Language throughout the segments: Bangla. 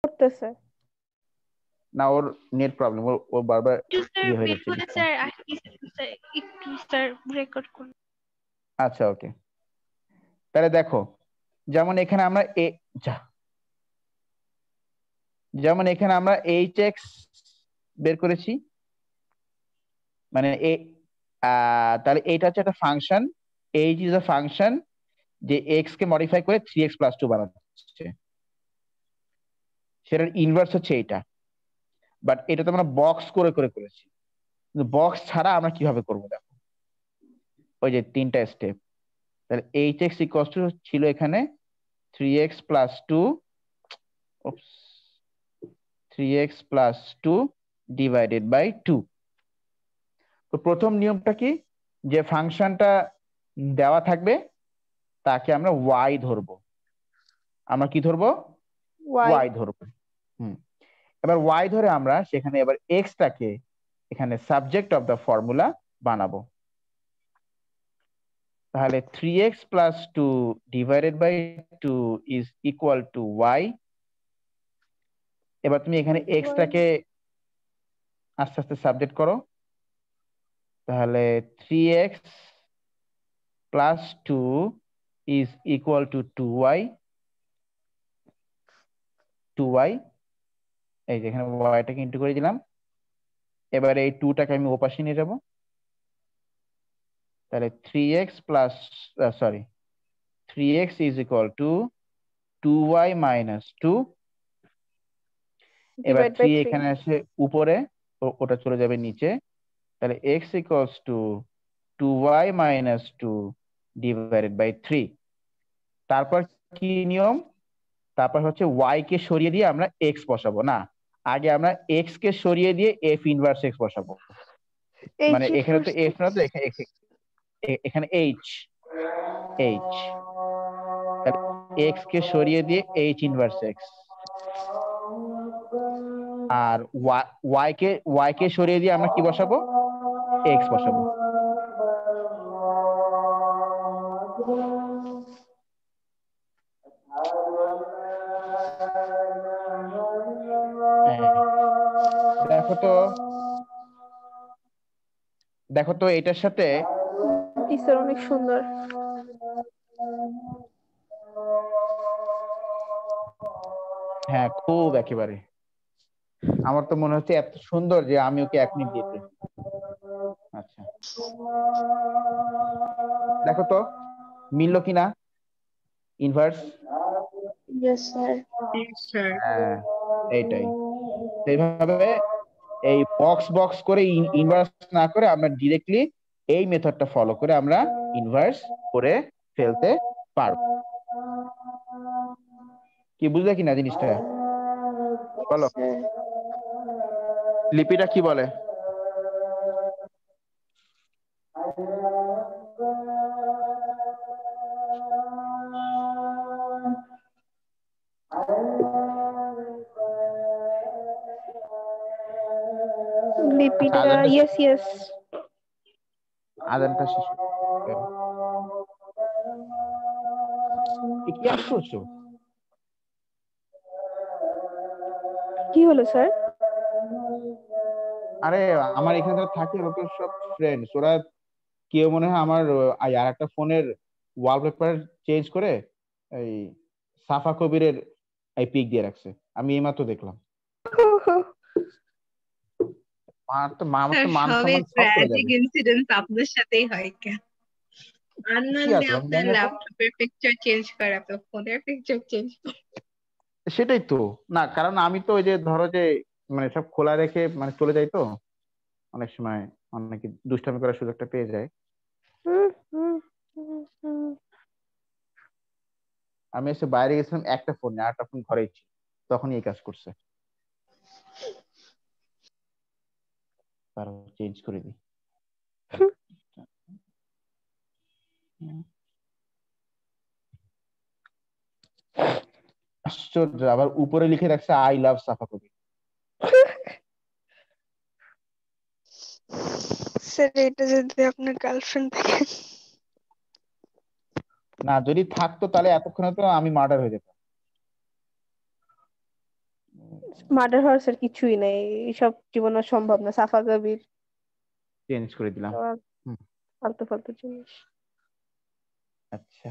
করতেছে। না, ওর নেট প্রবলেম, ও বারবার একটু স্যার ইয়ে হয়ে বের যাচ্ছে করে ডিসকানেক্ট। স্যার আসতেছে স্যার, একটু স্যার রেকর্ড করুন। আচ্ছা, ওকে। তাহলে দেখো, যেমন এখানে আমরা যেমন এখানে আমরা এইচ এক্স বের করেছি, মানে তাহলে এইটা হচ্ছে একটা function, H is a function যে এক্স কে মডিফাই করে 3x+2 বানাচ্ছে, সেটার ইনভার্স হচ্ছে এইটা। বাট এটা তো আমরা বক্স করে করে করেছি, কিন্তু বক্স ছাড়া আমরা কিভাবে করবো দেখো, ওই যে 3টা স্টেপ। তাহলে এইচ এক্স ইকুয়াল টু ছিল এখানে 3x+2, 3x+2 ডিভাইডেড বাই 2। তো প্রথম নিয়মটা কি, যে ফাংশনটা দেওয়া থাকবে তাকে আমরা y ধরবো। আমরা কি ধরবো? ওয়াই। y ধরবো। এবার y ধরে আমরা সেখানে এবার x টাকে এখানে সাবজেক্ট অফ দ্য ফর্মুলা বানাবো। তাহলে 3x+2 divided by 2 is equal to y। এবার তুমি এখানে x টাকে আস্তে আস্তে সাবজেক্ট করো। তাহলে 3x+2 is equal two 2y। 2y, এই যে এখানে ওয়াইটাকে ইন্টু করে দিলাম। এবার এই 2টাকে আমি ওপাশে নিয়ে যাব। তাহলে 3x is equal two 2y minus 2। এবার ডিভাইড বাই 3 3। এখানে আসে উপরে, ওটা চলে যাবে নিচে। তাহলে x equals to 2y minus 2 divided by 3। তারপর কি নিয়ম? তারপর হচ্ছে y কে সরিয়ে দিয়ে আমরা x বসাবো না, আগে আমরা x কে সরিয়ে দিয়ে f ইনভার্স x বসাবো। মানে এখানে তো f না, তো এখানে h। x কে সরিয়ে দিয়ে h ইনভার্স x, আর y কে সরিয়ে দিয়ে আমরা কি বসাবো? x বসাবো। হ্যাঁ, দেখো তো, দেখো তো এটার সাথে টিচার অনেক সুন্দর। হ্যাঁ, খুব একেবারে, আমার তো মনে হচ্ছে এত সুন্দর যে আমি ওকে এখনই বিয়ে করি। আচ্ছা, দেখো তো মিললো কিনা ইনভার্স? Yes sir. হ্যাঁ, এইটাই। এইভাবে এই বক্স বক্স করে ইনভার্স না করে আমরা ডিরেক্টলি এই মেথডটা ফলো করে আমরা ইনভার্স করে ফেলতে পারবো। কি বুঝলে কিনা জিনিসটা? বলো, লিপিটা কি বলে? আচ্ছা, লিপিটা ইয়েস ইয়েস। আজানটা শেষ হোক। কি আর করছো? কি হলো স্যার? আরে আমার এখানে যারা থাকে ওরা তো সব ফ্রেন্ডস, ওরা কেউ মনে হয় আমার আর একটা ফোনের ওয়ালপেপার চেঞ্জ করে এই সাফা কবিরের এই পিক দিয়ে রাখছে, আমি এইমাত্র দেখলাম। আমার তো মান সম্মান সব চলে যাবে। ইনসিডেন্ট আপনার সাথেই হয় কেন? কি আননোনলি আছে আপনার জানি না তো। ল্যাপটপের পিকচার চেঞ্জ করে, আপনার ফোনের পিকচার চেঞ্জ করে। সেটাই তো, না কারণ আমি তো ওই যে ধরো যে মানে সব খোলা রেখে মানে চলে যাই তো, অনেক সময় অনেকে দুষ্টামি করার সুযোগটা পেয়ে যায়। আমি এসে বাইরে গেছিলাম একটা ফোন নিয়ে, আরেকটা ফোন ঘরেই ছিল, তখনই এই কাজ করছে। তার চেঞ্জ করে দিই। আশ্চর্য, আবার উপরে লিখে রাখছে I love Safa Kabir. Sir এটা যদি আপনার গার্লফ্রেন্ড থাকে? না, যদি থাকতো তাহলে এতক্ষণে তো আমি মার্ডার হয়ে যেতাম। মার্ডার হর্সের কিছুই নেই, এইসব জীবনে সম্ভব না। সাফা কবির চেঞ্জ করে দিলাম। সব ফালতু ফালতু জিনিস। আচ্ছা,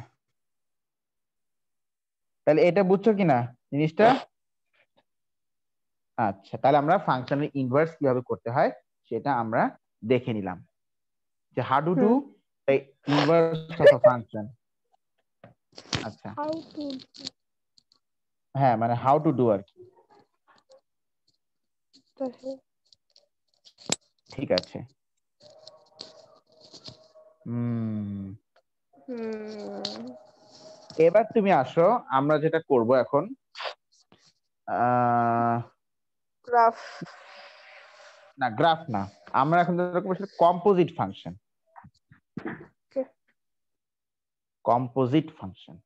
তাহলে এটা বুঝছো কিনা জিনিসটা? আচ্ছা, তাহলে আমরা ফাংশনের ইনভার্স কিভাবে করতে হয় সেটা আমরা দেখে নিলাম, যে how to do the inverse of a function. আচ্ছা, হাউ টু হ্যাঁ মানে হাউ টু ডু আর কি। ঠিক আছে। এবার তুমি আসো, আমরা যেটা করব এখন, গ্রাফ। না গ্রাফ না, আমরা এখন composite function. Composite function.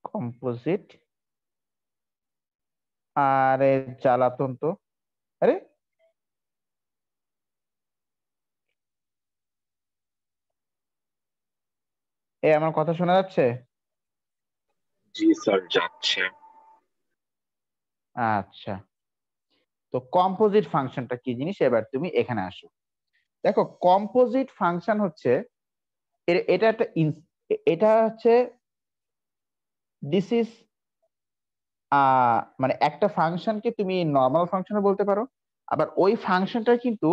Composite. আরে জ্বালাতন তো, আরে আমার কথা শোনা যাচ্ছে? জি স্যার, যাচ্ছে। আচ্ছা, তো কম্পোজিট ফাংশনটা কি জিনিস এবার তুমি এখানে আসো। দেখো কম্পোজিট ফাংশন হচ্ছে এটা একটা এটা হচ্ছে দিস ইজ মানে একটা ফাংশনকে তুমি নর্মাল ফাংশনও বলতে পারো, আবার ওই ফাংশনটা কিন্তু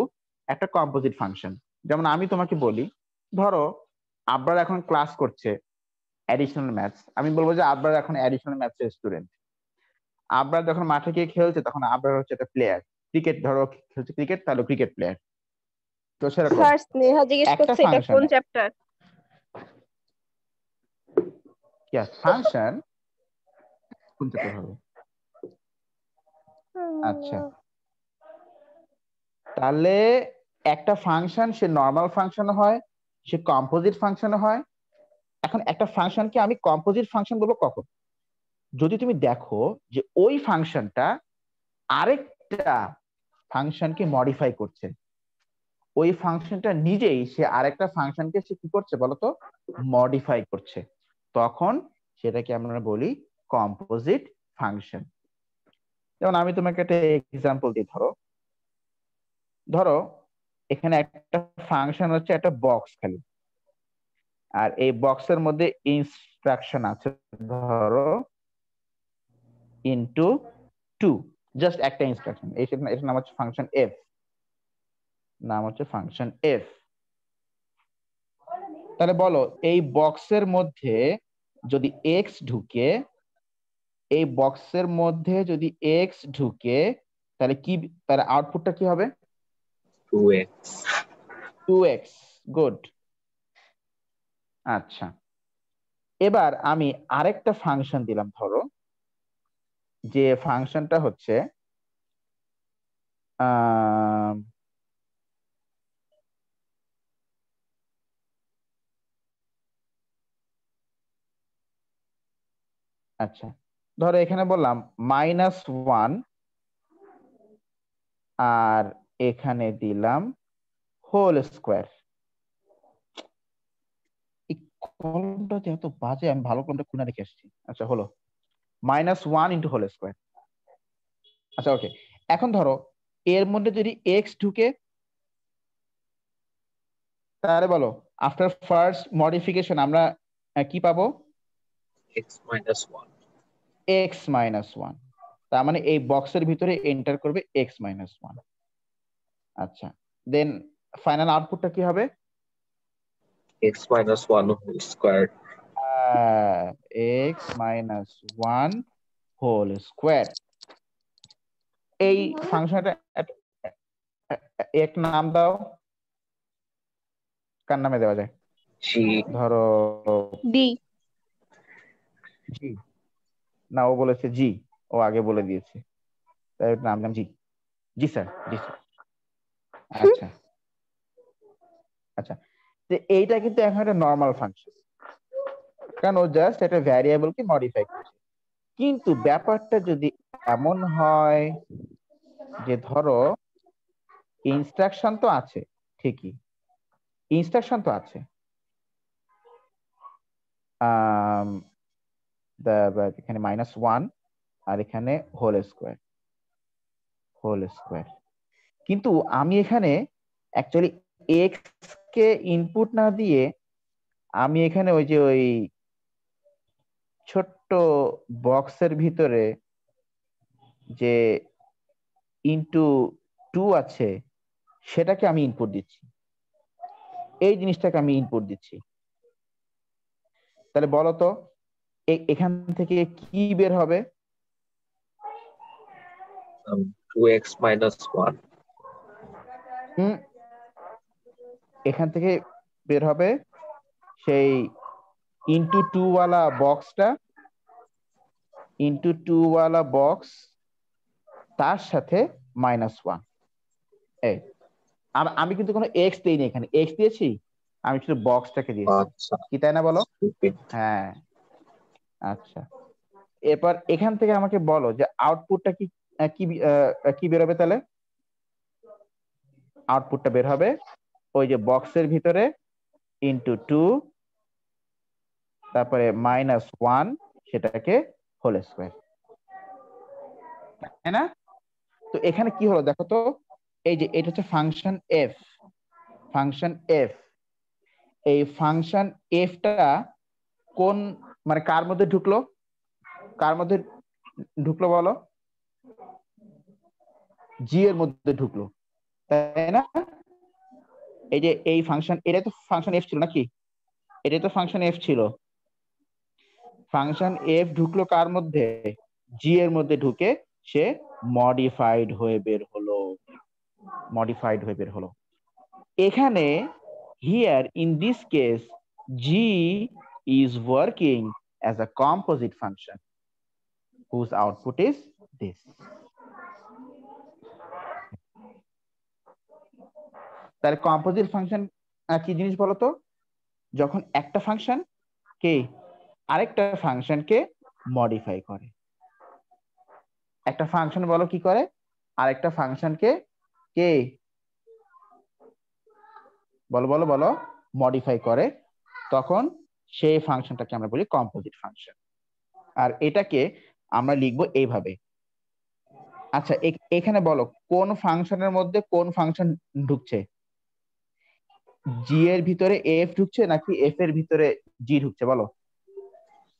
একটা কম্পোজিট ফাংশন। যেমন আমি তোমাকে বলি, ধরো আবরার এখন ক্লাস করছে অ্যাডিশনাল ম্যাথস, আমি বলবো যে আবরার এখন অ্যাডিশনাল ম্যাথস এর স্টুডেন্ট। আবরার যখন মাঠে গিয়ে খেলছে তখন আবরার হচ্ছে একটা প্লেয়ার। ক্রিকেট ধরো খেলছে ক্রিকেট, তাহলে ক্রিকেট প্লেয়ার। তো সেরকম স্যার স্নেহা জিজ্ঞেস একটা করছে এটা কোন ফাংশনে চ্যাপ্টার? ফাংশন কোন চ্যাপ্টার হবে? আচ্ছা, তাহলে একটা ফাংশন সে নর্মাল ফাংশন হয়, সে কম্পোজিট ফাংশন হয়। এখন একটা ফাংশনকে আমি কম্পোজিট ফাংশন বলবো কখন? যদি তুমি দেখো যে ওই ফাংশনটা আরেকটা ফাংশনকে মডিফাই করছে, ওই ফাংশনটা নিজেই সে আরেকটা ফাংশনকে সে কি করছে বলতো, মডিফাই করছে, তখন সেটাকে আমরা বলি কম্পোজিট ফাংশন। যেমন আমি তোমাকে একটা এক্সাম্পল দিই, ধরো ধরো এখানে একটা ফাংশন হচ্ছে একটা বক্স খালি, আর এই বক্সের মধ্যে ইনস্ট্রাকশন আছে ধরো ইনটু 2, জাস্ট একটা ইনস্ট্রাকশন। এটার নাম হচ্ছে ফাংশন এফ, নাম হচ্ছে ফাংশন এফ। তাহলে বলো এই বক্সের মধ্যে যদি এক্স ঢুকে, এই বক্সের মধ্যে যদি এক্স ঢুকে, তাহলে কি, তাহলে আউটপুটটা কি হবে? 2x। 2x, good. আচ্ছা, এবার আমি আরেকটা ফাংশন দিলাম, ধরো যে ফাংশনটা হচ্ছে আচ্ছা ধরো এখানে বললাম -1, আর এখানে দিলাম হোল স্কোয়ার। এই কলমটা যে এত বাজে, আমি ভালো কলমটা খুলে রেখে আসছি। আচ্ছা হলো -1 ইন্টু হোল স্কোয়ার। আচ্ছা ওকে, এখন ধরো এর মধ্যে যদি এক্স ঢুকে, তাহলে বলো আফটার ফার্স্ট মডিফিকেশন আমরা কি পাবো? x minus 1। x-1, তার মানে এই বক্সের ভিতরে এন্টার করবে x-1। আচ্ছা, দেন ফাইনাল আউটপুটটা কি হবে? x minus 1 whole square। x-1 whole square. এই ফাংশনটা এক নাম দাও, কার নামে দেওয়া যায়? জি। ধরো ডি। জি, না ও বলেছে জি, ও আগে বলে দিয়েছে, তাই নাম নাম জি। জি স্যার, জি স্যার। আচ্ছা আচ্ছা, তো এইটা কিন্তু এখন একটা নর্মাল ফাংশন, কারণ ও জাস্ট একটা ভ্যারিয়েবলকে মডিফাই করছে। কিন্তু ব্যাপারটা যদি এমন হয় যে ধরো ইনস্ট্রাকশন তো আছে ঠিকই, ইনস্ট্রাকশন তো আছে। এখানে -1 আর এখানে হোল স্কোয়ার। কিন্তু আমি এখানে অ্যাকচুয়ালি এক্স কে ইনপুট না দিয়ে আমি এখানে ওই ছোট্ট বক্সের ভিতরে যে ইনটু 2 আছে সেটাকে আমি ইনপুট দিচ্ছি, এই জিনিসটাকে আমি ইনপুট দিচ্ছি। তাহলে বলো তো এখান থেকে কি বের হবে? 2x minus 1. এখান থেকে বের হবে সেই ইনটু 2 ওয়ালা বক্সটা, ইনটু 2 ওয়ালা বক্স তার সাথে -1। এই আমি কিন্তু কোনো এক্স দিইনি, এখানে এক্স দিয়েছি, আমি শুধু বক্সটাকে দিয়েছি, আচ্ছা, কি তাই না বলো? stupid. হ্যাঁ, আচ্ছা। এরপর এখান থেকে আমাকে বলো যে আউটপুটটা কি কি বেরোবে? তাহলে আউটপুটটা বের হবে ওই যে বক্সের ভিতরে ইনটু 2 তারপরে -1 সেটাকে হোল স্কোয়ার, তাই না? তো এখানে কি হলো দেখো তো, এই যে এটা হচ্ছে ফাংশন এফ। এই ফাংশন এফটা কোন মানে কার মধ্যে ঢুকলো? বলো? জি এর মধ্যে ঢুকলো, তাই না? এই যে এই ফাংশন, এটা তো ফাংশন এফ ছিল নাকি? এটাই তো ফাংশন এফ ছিল। ফাংশন এফ ঢুকলো কার মধ্যে? জি এর মধ্যে ঢুকে সে মডিফাইড হয়ে বের হলো। এখানে here in this case g is working as a composite function whose output is this. তাহলে কম্পোজিট ফাংশন কি জিনিস বলো তো? যখন একটা ফাংশন কে আরেকটা ফাংশনকে মডিফাই করে। একটা ফাংশন বলো কি করে? আরেকটা ফাংশনকে কে বলো মডিফাই করে, তখন সেই ফাংশনটাকে আমরা বলি কম্পোজিট ফাংশন। আর এটাকে আমরা লিখবো এইভাবে। আচ্ছা, এখানে বলো কোন ফাংশনের মধ্যে কোন ফাংশন ঢুকছে? জি এর ভিতরে এফ ঢুকছে নাকি এফ এর ভিতরে জি ঢুকছে? বলো।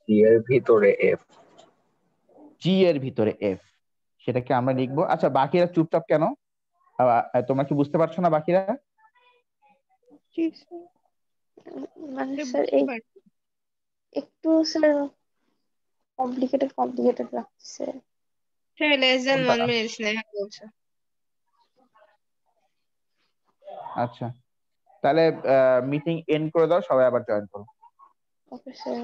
জি এর ভিতরে f. জি এর ভিতরে এফ, সেটাকে আমরা লিখবো। আচ্ছা, বাকিরা চুপচাপ কেন? তোমরা কি বুঝতে পারছো না বাকিরা? জি স্যার, মানে এটা স্যার বুঝতে পারছি। একটু স্যার কমপ্লিকেটেড লাগছে। স্যার less than কোনটা? 1 minute স্নেহা বলছে। আচ্ছা, তাহলে মিটিং এন্ড করে দাও, সবাই আবার জয়েন করো। Okay sir.